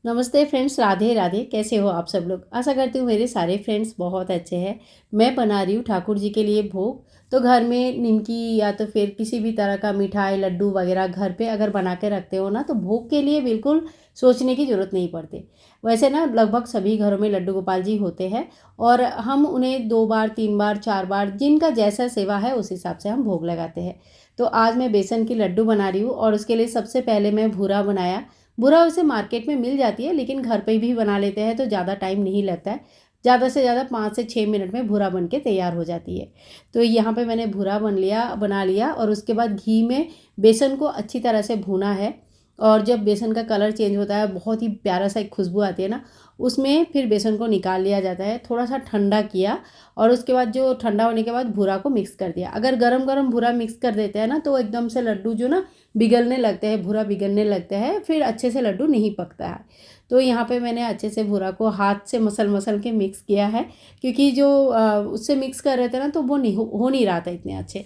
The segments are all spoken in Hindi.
नमस्ते फ्रेंड्स, राधे राधे। कैसे हो आप सब लोग? आशा करती हूँ मेरे सारे फ्रेंड्स बहुत अच्छे हैं। मैं बना रही हूँ ठाकुर जी के लिए भोग। तो घर में निमकी या तो फिर किसी भी तरह का मिठाई लड्डू वगैरह घर पे अगर बना के रखते हो ना, तो भोग के लिए बिल्कुल सोचने की ज़रूरत नहीं पड़ती। वैसे ना लगभग सभी घरों में लड्डू गोपाल जी होते हैं और हम उन्हें 2 बार 3 बार 4 बार जिनका जैसा सेवा है उस हिसाब से हम भोग लगाते हैं। तो आज मैं बेसन की लड्डू बना रही हूँ और उसके लिए सबसे पहले मैं भूरा बनाया। बुरा उसे मार्केट में मिल जाती है, लेकिन घर पे भी बना लेते हैं तो ज़्यादा टाइम नहीं लगता है। ज़्यादा से ज़्यादा 5 से 6 मिनट में भूरा बन के तैयार हो जाती है। तो यहाँ पे मैंने भूरा बना लिया और उसके बाद घी में बेसन को अच्छी तरह से भूना है। और जब बेसन का कलर चेंज होता है, बहुत ही प्यारा सा एक खुशबू आती है ना, उसमें फिर बेसन को निकाल लिया जाता है। थोड़ा सा ठंडा किया और उसके बाद जो ठंडा होने के बाद भूरा को मिक्स कर दिया। अगर गरम गरम भूरा मिक्स कर देते हैं ना, तो एकदम से लड्डू जो ना बिगलने लगते हैं, भूरा बिगलने लगते हैं, फिर अच्छे से लड्डू नहीं पकता है। तो यहाँ पे मैंने अच्छे से भूरा को हाथ से मसल मसल के मिक्स किया है, क्योंकि जो उससे मिक्स कर रहे थे ना, तो वो नहीं हो नहीं रहा था इतने अच्छे।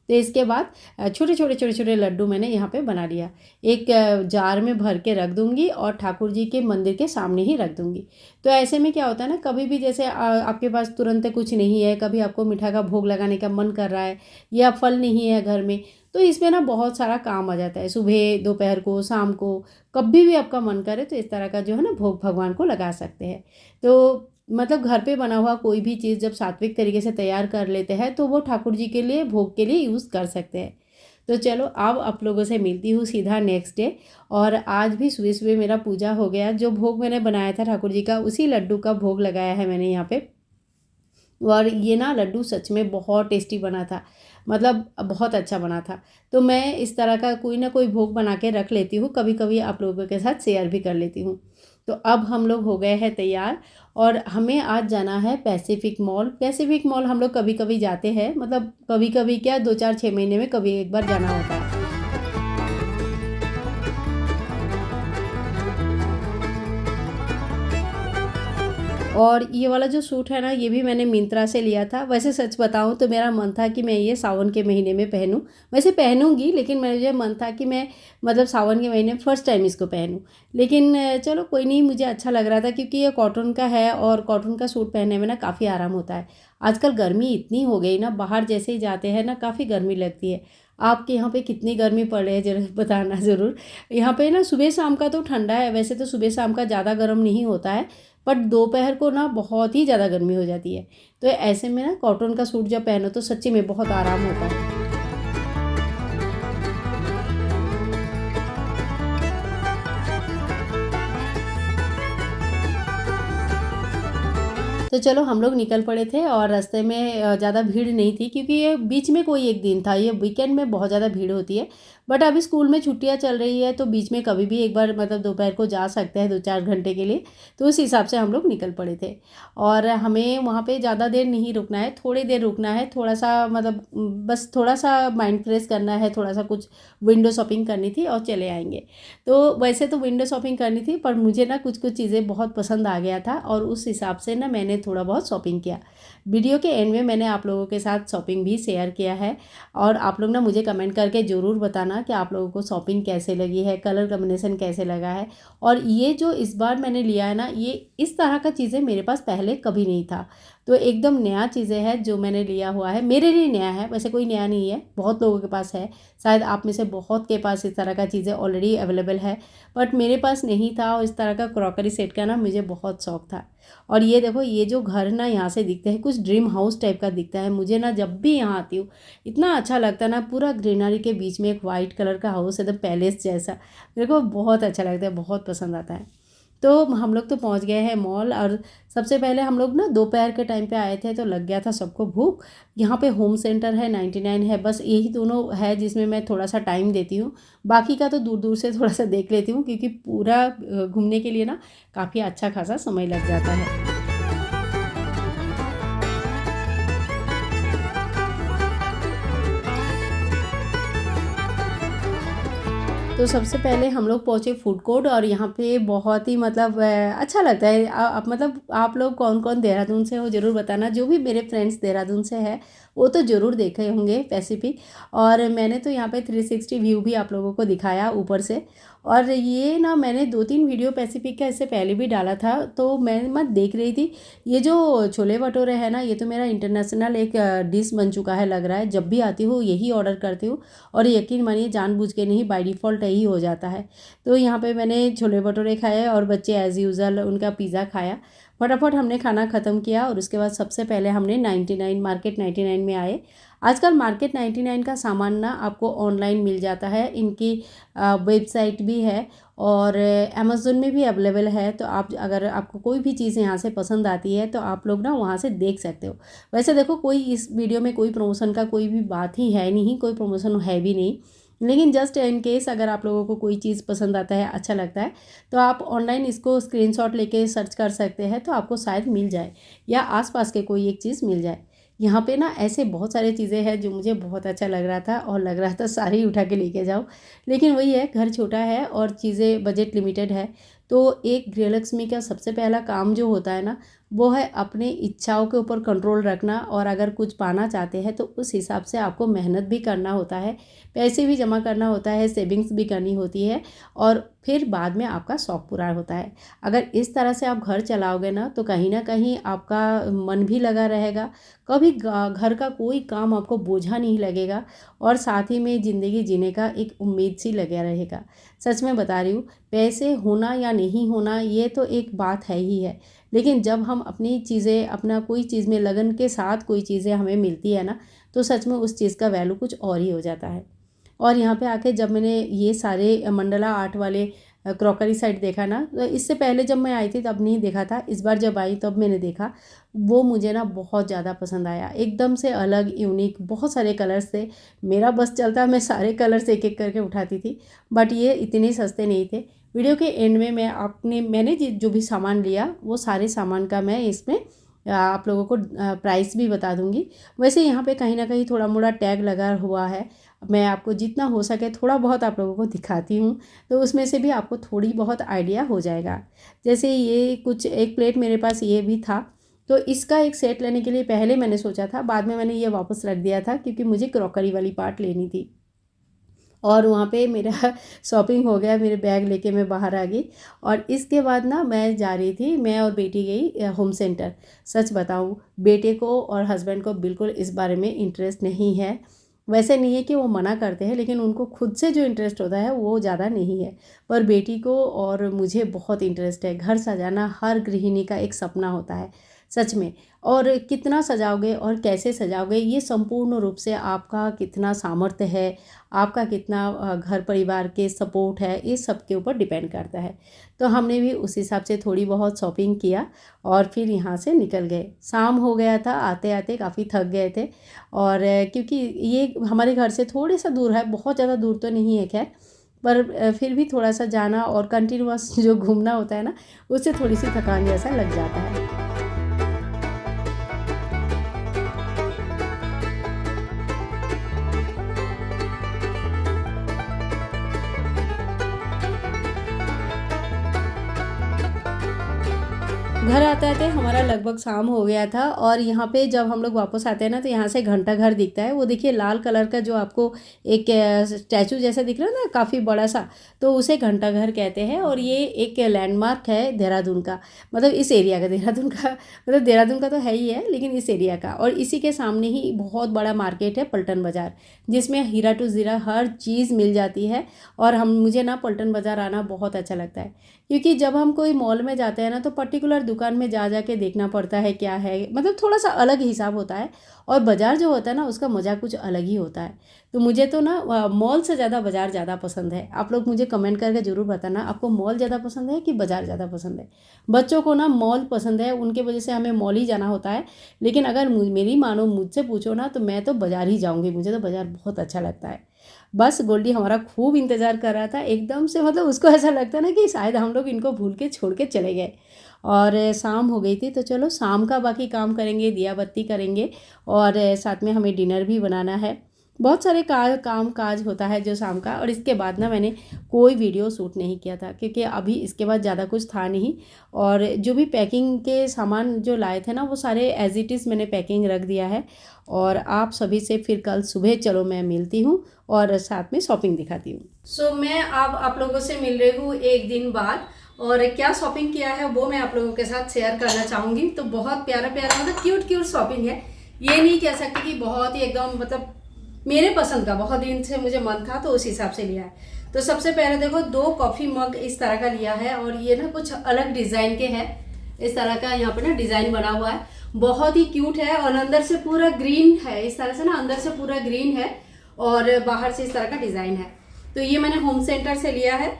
तो इसके बाद छोटे छोटे लड्डू मैंने यहाँ पे बना लिया। एक जार में भर के रख दूँगी और ठाकुर जी के मंदिर के सामने ही रख दूँगी। तो ऐसे में क्या होता है ना, कभी भी जैसे आपके पास तुरंत कुछ नहीं है, कभी आपको मिठाई का भोग लगाने का मन कर रहा है या फल नहीं है घर में, तो इसमें ना बहुत सारा काम आ जाता है। सुबह, दोपहर को, शाम को, कभी भी आपका मन करे तो इस तरह का जो है ना भोग भगवान को लगा सकते हैं। तो मतलब घर पे बना हुआ कोई भी चीज़ जब सात्विक तरीके से तैयार कर लेते हैं, तो वो ठाकुर जी के लिए भोग के लिए यूज़ कर सकते हैं। तो चलो अब आप लोगों से मिलती हूँ सीधा नेक्स्ट डे। और आज भी सुबह सुबह मेरा पूजा हो गया। जो भोग मैंने बनाया था ठाकुर जी का, उसी लड्डू का भोग लगाया है मैंने यहाँ पे। और ये ना लड्डू सच में बहुत टेस्टी बना था, मतलब बहुत अच्छा बना था। तो मैं इस तरह का कोई ना कोई भोग बना के रख लेती हूँ, कभी कभी आप लोगों के साथ शेयर भी कर लेती हूँ। तो अब हम लोग हो गए हैं तैयार और हमें आज जाना है पैसिफिक मॉल। पैसिफिक मॉल हम लोग कभी कभी जाते हैं, मतलब कभी कभी क्या, 2 4 6 महीने में कभी एक बार जाना होता है। और ये वाला जो सूट है ना, ये भी मैंने मिंत्रा से लिया था। वैसे सच बताऊँ तो मेरा मन था कि मैं ये सावन के महीने में पहनूँ। वैसे पहनूँगी, लेकिन मुझे मन था कि मैं मतलब सावन के महीने में फ़र्स्ट टाइम इसको पहनूँ। लेकिन चलो कोई नहीं, मुझे अच्छा लग रहा था क्योंकि ये कॉटन का है और कॉटन का सूट पहनने में ना काफ़ी आराम होता है। आजकल गर्मी इतनी हो गई ना, बाहर जैसे ही जाते हैं ना काफ़ी गर्मी लगती है। आपके यहाँ पे कितनी गर्मी पड़ रही है ज़रा बताना ज़रूर। यहाँ पे ना सुबह शाम का तो ठंडा है, वैसे तो सुबह शाम का ज़्यादा गर्म नहीं होता है, बट दोपहर को ना बहुत ही ज़्यादा गर्मी हो जाती है। तो ऐसे में ना कॉटन का सूट जब पहनो तो सच्ची में बहुत आराम होता है। तो चलो हम लोग निकल पड़े थे और रास्ते में ज़्यादा भीड़ नहीं थी, क्योंकि ये बीच में कोई एक दिन था। ये वीकेंड में बहुत ज़्यादा भीड़ होती है, बट अभी स्कूल में छुट्टियां चल रही है तो बीच में कभी भी एक बार मतलब दोपहर को जा सकते हैं 2 4 घंटे के लिए। तो उस हिसाब से हम लोग निकल पड़े थे। और हमें वहाँ पे ज़्यादा देर नहीं रुकना है, थोड़ी देर रुकना है, थोड़ा सा मतलब बस थोड़ा सा माइंड फ्रेश करना है, थोड़ा सा कुछ विंडो शॉपिंग करनी थी और चले आएंगे। तो वैसे तो विंडो शॉपिंग करनी थी, पर मुझे ना कुछ कुछ चीज़ें बहुत पसंद आ गया था और उस हिसाब से ना मैंने थोड़ा बहुत शॉपिंग किया। वीडियो के एंड में मैंने आप लोगों के साथ शॉपिंग भी शेयर किया है। और आप लोग ना मुझे कमेंट करके ज़रूर बताना कि आप लोगों को शॉपिंग कैसे लगी है, कलर कॉम्बिनेशन कैसे लगा है। और ये जो इस बार मैंने लिया है ना, ये इस तरह का चीज़ें मेरे पास पहले कभी नहीं था। तो एकदम नया चीज़ें हैं जो मैंने लिया हुआ है, मेरे लिए नया है। वैसे कोई नया नहीं है, बहुत लोगों के पास है, शायद आप में से बहुत के पास इस तरह का चीज़ें ऑलरेडी अवेलेबल है, बट मेरे पास नहीं था। और इस तरह का क्रॉकरी सेट का ना मुझे बहुत शौक था। और ये देखो, ये जो घर ना यहाँ से दिखते हैं, कुछ ड्रीम हाउस टाइप का दिखता है मुझे ना। जब भी यहाँ आती हूँ इतना अच्छा लगता है ना, पूरा ग्रीनरी के बीच में एक वाइट कलर का हाउस, एकदम पैलेस जैसा। मेरे को बहुत अच्छा लगता है, बहुत पसंद आता है। तो हम लोग तो पहुँच गए हैं मॉल। और सबसे पहले हम लोग ना दोपहर के टाइम पे आए थे, तो लग गया था सबको भूख। यहाँ पे होम सेंटर है, 99 है, बस यही दोनों है जिसमें मैं थोड़ा सा टाइम देती हूँ। बाकी का तो दूर दूर से थोड़ा सा देख लेती हूँ, क्योंकि पूरा घूमने के लिए ना काफ़ी अच्छा खासा समय लग जाता है। तो सबसे पहले हम लोग पहुँचे फूड कोर्ट और यहाँ पे बहुत ही मतलब अच्छा लगता है। आप मतलब आप लोग कौन कौन देहरादून से हो ज़रूर बताना। जो भी मेरे फ्रेंड्स देहरादून से है वो तो ज़रूर देखे होंगे पैसिफिक। और मैंने तो यहाँ पे 360 व्यू भी आप लोगों को दिखाया ऊपर से। और ये ना मैंने 2-3 वीडियो पैसिफिक का इससे पहले भी डाला था, तो मैं देख रही थी ये जो छोले भटूरे है ना, ये तो मेरा इंटरनेशनल एक डिश बन चुका है लग रहा है। जब भी आती हूँ यही ऑर्डर करती हूँ और यकीन मानिए जानबूझ के नहीं, बाय डिफ़ॉल्ट यही हो जाता है। तो यहाँ पे मैंने छोले भटूरे खाए और बच्चे एज़ यूजुअल उनका पिज़्ज़ा खाया। फटाफट हमने खाना ख़त्म किया और उसके बाद सबसे पहले हमने 99 मार्केट 99 में आए। आजकल मार्केट 99 का सामान ना आपको ऑनलाइन मिल जाता है, इनकी वेबसाइट भी है और अमेज़न में भी अवेलेबल है। तो आप अगर आपको कोई भी चीज़ यहाँ से पसंद आती है तो आप लोग ना वहाँ से देख सकते हो। वैसे देखो, कोई इस वीडियो में कोई प्रमोशन का कोई भी बात ही है नहीं, कोई प्रमोशन है भी नहीं, लेकिन जस्ट इन केस अगर आप लोगों को कोई चीज़ पसंद आता है, अच्छा लगता है, तो आप ऑनलाइन इसको स्क्रीनशॉट लेके सर्च कर सकते हैं, तो आपको शायद मिल जाए या आसपास के कोई एक चीज़ मिल जाए। यहाँ पे ना ऐसे बहुत सारी चीज़ें हैं जो मुझे बहुत अच्छा लग रहा था और लग रहा था सारी उठा के लेके जाओ, लेकिन वही है, घर छोटा है और चीज़ें बजट लिमिटेड है। तो एक गृहलक्ष्मी का सबसे पहला काम जो होता है ना, वो है अपनी इच्छाओं के ऊपर कंट्रोल रखना। और अगर कुछ पाना चाहते हैं तो उस हिसाब से आपको मेहनत भी करना होता है, पैसे भी जमा करना होता है, सेविंग्स भी करनी होती है और फिर बाद में आपका शौक़ पूरा होता है। अगर इस तरह से आप घर चलाओगे ना तो कहीं ना कहीं आपका मन भी लगा रहेगा, कभी घर का कोई काम आपको बोझा नहीं लगेगा और साथ ही में ज़िंदगी जीने का एक उम्मीद सी लगा रहेगा। सच में बता रही हूँ, पैसे होना या नहीं होना ये तो एक बात है ही है, लेकिन जब हम अपनी चीज़ें, अपना कोई चीज़ में लगन के साथ कोई चीज़ें हमें मिलती है ना, तो सच में उस चीज़ का वैल्यू कुछ और ही हो जाता है। और यहाँ पे आके जब मैंने ये सारे मंडला आर्ट वाले क्रॉकरी सेट देखा ना, तो इससे पहले जब मैं आई थी तब नहीं देखा था, इस बार जब आई तब मैंने देखा। वो मुझे ना बहुत ज़्यादा पसंद आया, एकदम से अलग, यूनिक, बहुत सारे कलर्स थे। मेरा बस चलता मैं सारे कलर्स एक एक करके उठाती थी, बट ये इतने सस्ते नहीं थे। वीडियो के एंड में मैंने जो भी सामान लिया वो सारे सामान का मैं इसमें आप लोगों को प्राइस भी बता दूंगी। वैसे यहाँ पे कहीं ना कहीं थोड़ा मोड़ा टैग लगा हुआ है, मैं आपको जितना हो सके थोड़ा बहुत आप लोगों को दिखाती हूँ, तो उसमें से भी आपको थोड़ी बहुत आइडिया हो जाएगा। जैसे ये कुछ एक प्लेट मेरे पास ये भी था, तो इसका एक सेट लेने के लिए पहले मैंने सोचा था, बाद में मैंने ये वापस रख दिया था क्योंकि मुझे क्रॉकरी वाली पार्ट लेनी थी। और वहाँ पे मेरा शॉपिंग हो गया, मेरे बैग लेके मैं बाहर आ गई और इसके बाद ना मैं जा रही थी, मैं और बेटी गई होम सेंटर। सच बताऊँ, बेटे को और हस्बैंड को बिल्कुल इस बारे में इंटरेस्ट नहीं है। वैसे नहीं है कि वो मना करते हैं, लेकिन उनको खुद से जो इंटरेस्ट होता है वो ज़्यादा नहीं है, पर बेटी को और मुझे बहुत इंटरेस्ट है। घर सजाना हर गृहिणी का एक सपना होता है, सच में। और कितना सजाओगे और कैसे सजाओगे ये संपूर्ण रूप से आपका कितना सामर्थ्य है, आपका कितना घर परिवार के सपोर्ट है, इस सब के ऊपर डिपेंड करता है। तो हमने भी उस हिसाब से थोड़ी बहुत शॉपिंग किया और फिर यहाँ से निकल गए। शाम हो गया था, आते आते काफ़ी थक गए थे और क्योंकि ये हमारे घर से थोड़े सा दूर है, बहुत ज़्यादा दूर तो नहीं है खैर, पर फिर भी थोड़ा सा जाना और कंटिन्यूअस जो घूमना होता है ना, उससे थोड़ी सी थकान जैसा लग जाता है। घर आते-आते हमारा लगभग शाम हो गया था और यहाँ पे जब हम लोग वापस आते हैं ना, तो यहाँ से घंटा घर दिखता है। वो देखिए लाल कलर का जो आपको एक स्टैचू जैसा दिख रहा है ना, काफ़ी बड़ा सा, तो उसे घंटा घर कहते हैं और ये एक लैंडमार्क है देहरादून का, मतलब इस एरिया का, देहरादून का मतलब देहरादून का तो है ही है, लेकिन इस एरिया का। और इसी के सामने ही बहुत बड़ा मार्केट है पलटन बाज़ार, जिसमें हीरा टू ज़ीरा हर चीज़ मिल जाती है। और मुझे ना पलटन बाज़ार आना बहुत अच्छा लगता है, क्योंकि जब हम कोई मॉल में जाते हैं ना, तो पर्टिकुलर दुकान में जा के देखना पड़ता है क्या है, मतलब थोड़ा सा अलग हिसाब होता है। और बाज़ार जो होता है ना, उसका मज़ा कुछ अलग ही होता है। तो मुझे तो ना मॉल से ज़्यादा बाज़ार ज़्यादा पसंद है। आप लोग मुझे कमेंट करके ज़रूर बताना, आपको मॉल ज़्यादा पसंद है कि बाज़ार ज़्यादा पसंद है। बच्चों को ना मॉल पसंद है, उनके वजह से हमें मॉल ही जाना होता है, लेकिन अगर मेरी मानो मुझसे पूछो ना, तो मैं तो बाज़ार ही जाऊँगी, मुझे तो बाज़ार बहुत अच्छा लगता है। बस गोल्डी हमारा खूब इंतज़ार कर रहा था एकदम से, मतलब उसको ऐसा लगता ना कि शायद हम लोग इनको भूल के छोड़ के चले गए। और शाम हो गई थी, तो चलो शाम का बाकी काम करेंगे, दिया बत्ती करेंगे और साथ में हमें डिनर भी बनाना है। बहुत सारे काम काज होता है जो शाम का, और इसके बाद ना मैंने कोई वीडियो शूट नहीं किया था क्योंकि अभी इसके बाद ज़्यादा कुछ था नहीं। और जो भी पैकिंग के सामान जो लाए थे ना वो सारे एज इट इज़ मैंने पैकिंग रख दिया है। और आप सभी से फिर कल सुबह चलो मैं मिलती हूँ और साथ में शॉपिंग दिखाती हूँ। सो मैं अब आप लोगों से मिल रही हूँ एक दिन बाद, और क्या शॉपिंग किया है वो मैं आप लोगों के साथ शेयर करना चाहूँगी। तो बहुत प्यारा प्यारा मतलब क्यूट शॉपिंग है, ये नहीं कह सकती कि बहुत ही एकदम मतलब मेरे पसंद का, बहुत दिन से मुझे मन था तो उस हिसाब से लिया है। तो सबसे पहले देखो 2 कॉफ़ी मग इस तरह का लिया है, और ये ना कुछ अलग डिज़ाइन के हैं। इस तरह का यहाँ पे ना डिज़ाइन बना हुआ है, बहुत ही क्यूट है। और अंदर से पूरा ग्रीन है, इस तरह से ना अंदर से पूरा ग्रीन है और बाहर से इस तरह का डिज़ाइन है। तो ये मैंने होम सेंटर से लिया है,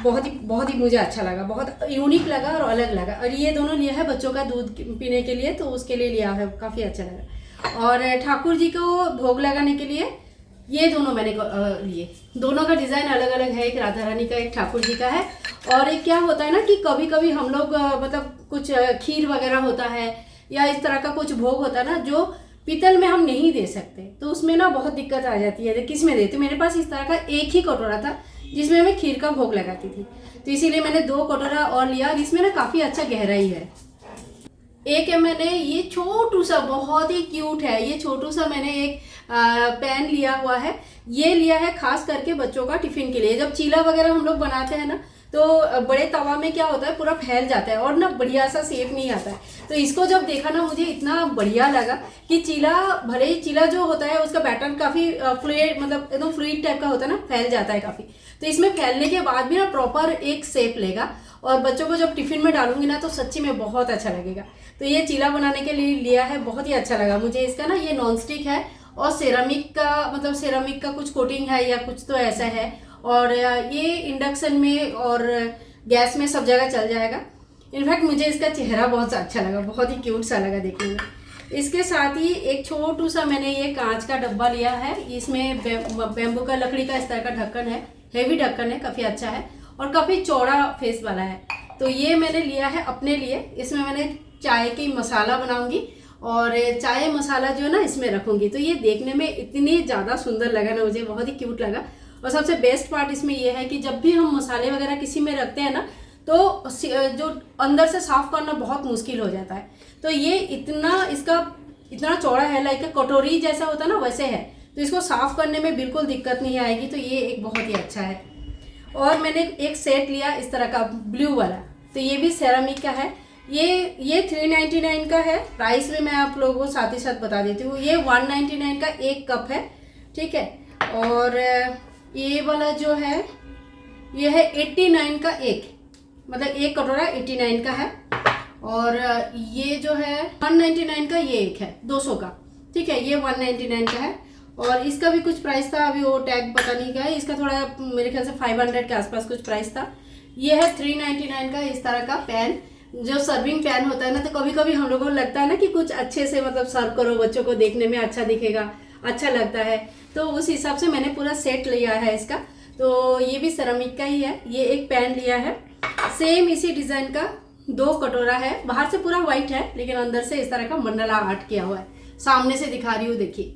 बहुत ही मुझे अच्छा लगा, बहुत यूनिक लगा और अलग लगा। और ये दोनों लिया है बच्चों का दूध पीने के लिए, तो उसके लिए लिया है, काफ़ी अच्छा लगा। और ठाकुर जी को भोग लगाने के लिए ये दोनों मैंने लिए। दोनों का डिज़ाइन अलग अलग है, एक राधा रानी का, एक ठाकुर जी का है। और एक क्या होता है ना कि कभी कभी हम लोग मतलब कुछ खीर वगैरह होता है या इस तरह का कुछ भोग होता है ना जो पीतल में हम नहीं दे सकते, तो उसमें ना बहुत दिक्कत आ जाती है किस में देते। मेरे पास इस तरह का एक ही कटोरा था जिसमें मैं खीर का भोग लगाती थी, तो इसीलिए मैंने 2 कटोरा और लिया। इसमें ना काफ़ी अच्छा गहराई है। एक है मैंने ये छोटू सा, बहुत ही क्यूट है, ये छोटू सा मैंने एक पैन लिया हुआ है। ये लिया है खास करके बच्चों का टिफिन के लिए। जब चीला वगैरह हम लोग बनाते हैं ना तो बड़े तवा में क्या होता है पूरा फैल जाता है और ना बढ़िया सा शेप नहीं आता है। तो इसको जब देखा ना मुझे इतना बढ़िया लगा कि चीला, भले ही चीला जो होता है उसका बैटर काफ़ी फ्लूइड मतलब एकदम फ्लूइड टाइप का होता है ना, फैल जाता है काफ़ी। तो इसमें फैलने के बाद भी ना प्रॉपर एक शेप लेगा, और बच्चों को जब टिफिन में डालूंगी ना तो सच्ची में बहुत अच्छा लगेगा। तो ये चीला बनाने के लिए लिया है, बहुत ही अच्छा लगा मुझे इसका ना। ये नॉन स्टिक है और सेरामिक का, मतलब सेरामिक का कुछ कोटिंग है या कुछ तो ऐसा है। और ये इंडक्शन में और गैस में सब जगह चल जाएगा। इनफैक्ट मुझे इसका चेहरा बहुत अच्छा लगा, बहुत ही क्यूट सा लगा देखने में। इसके साथ ही एक छोटू सा मैंने ये कांच का डब्बा लिया है। इसमें बेम्बू का लकड़ी का इस तरह का ढक्कन है, हेवी ढक्कन है, काफ़ी अच्छा है और काफ़ी चौड़ा फेस वाला है। तो ये मैंने लिया है अपने लिए। इसमें मैंने चाय की मसाला बनाऊंगी और चाय मसाला जो है ना इसमें रखूंगी। तो ये देखने में इतनी ज़्यादा सुंदर लगा ना मुझे, बहुत ही क्यूट लगा। और सबसे बेस्ट पार्ट इसमें यह है कि जब भी हम मसाले वगैरह किसी में रखते हैं ना तो जो अंदर से साफ करना बहुत मुश्किल हो जाता है। तो ये इसका इतना चौड़ा है, लाइक कटोरी जैसा होता है ना वैसे है, तो इसको साफ करने में बिल्कुल दिक्कत नहीं आएगी। तो ये एक बहुत ही अच्छा है। और मैंने एक सेट लिया इस तरह का ब्लू वाला, तो ये भी सेरामिक का है। ये 399 का है। प्राइस में मैं आप लोगों को साथ ही साथ बता देती हूँ। ये 199 का एक कप है, ठीक है। और ये वाला जो है ये है 89 का एक, मतलब एक कटोरा 89 का है। और ये जो है 199 का ये एक है 200 का, ठीक है। ये 199 का है और इसका भी कुछ प्राइस था, अभी वो टैग पता नहीं क्या है इसका, थोड़ा मेरे ख्याल से 500 के आसपास कुछ प्राइस था। ये है 399 का इस तरह का पैन, जो सर्विंग पैन होता है ना। तो कभी कभी हम लोगों को लगता है ना कि कुछ अच्छे से मतलब सर्व करो, बच्चों को देखने में अच्छा दिखेगा, अच्छा लगता है, तो उस हिसाब से मैंने पूरा सेट लिया है इसका। तो ये भी सेरामिक का ही है। ये एक पैन लिया है सेम इसी डिज़ाइन का, 2 कटोरा है। बाहर से पूरा व्हाइट है लेकिन अंदर से इस तरह का मंडला आर्ट किया हुआ है। सामने से दिखा रही हूँ, देखिए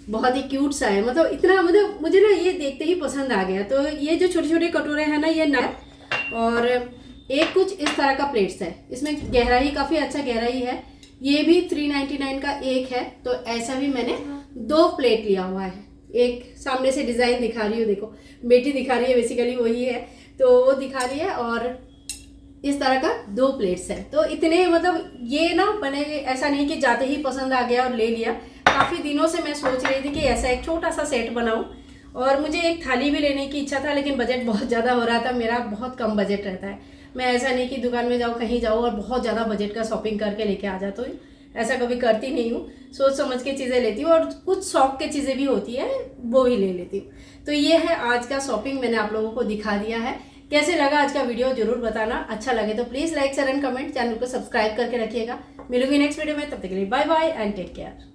बहुत ही क्यूट सा है, मतलब इतना मतलब मुझे ना ये देखते ही पसंद आ गया। तो ये जो छोटे छोटे कटोरे हैं ना ये ना, और एक कुछ इस तरह का प्लेट्स है। इसमें गहराई काफ़ी अच्छा गहराई है। ये भी 399 का एक है। तो ऐसा भी मैंने 2 प्लेट लिया हुआ है। एक सामने से डिज़ाइन दिखा रही हूँ, देखो बेटी दिखा रही है, बेसिकली वही है, तो वो दिखा रही है। और इस तरह का 2 प्लेट्स है। तो इतने मतलब ये ना मैंने ऐसा नहीं कि जाते ही पसंद आ गया और ले लिया। काफ़ी दिनों से मैं सोच रही थी कि ऐसा एक छोटा सा सेट बनाऊं, और मुझे एक थाली भी लेने की इच्छा था लेकिन बजट बहुत ज़्यादा हो रहा था। मेरा बहुत कम बजट रहता है। मैं ऐसा नहीं कि दुकान में जाऊँ, कहीं जाऊँ और बहुत ज़्यादा बजट का शॉपिंग करके लेके आ जाता हूँ, ऐसा कभी करती नहीं हूँ। सोच समझ के चीज़ें लेती हूँ और कुछ शौक की चीज़ें भी होती है वो भी ले लेती हूँ। तो ये है आज का शॉपिंग, मैंने आप लोगों को दिखा दिया है। कैसे लगा आज का वीडियो जरूर बताना। अच्छा लगे तो please like share and comment, channel को सब्सक्राइब करके रखिएगा। मिलूंगी नेक्स्ट वीडियो में, तब तक के लिए bye bye and take care.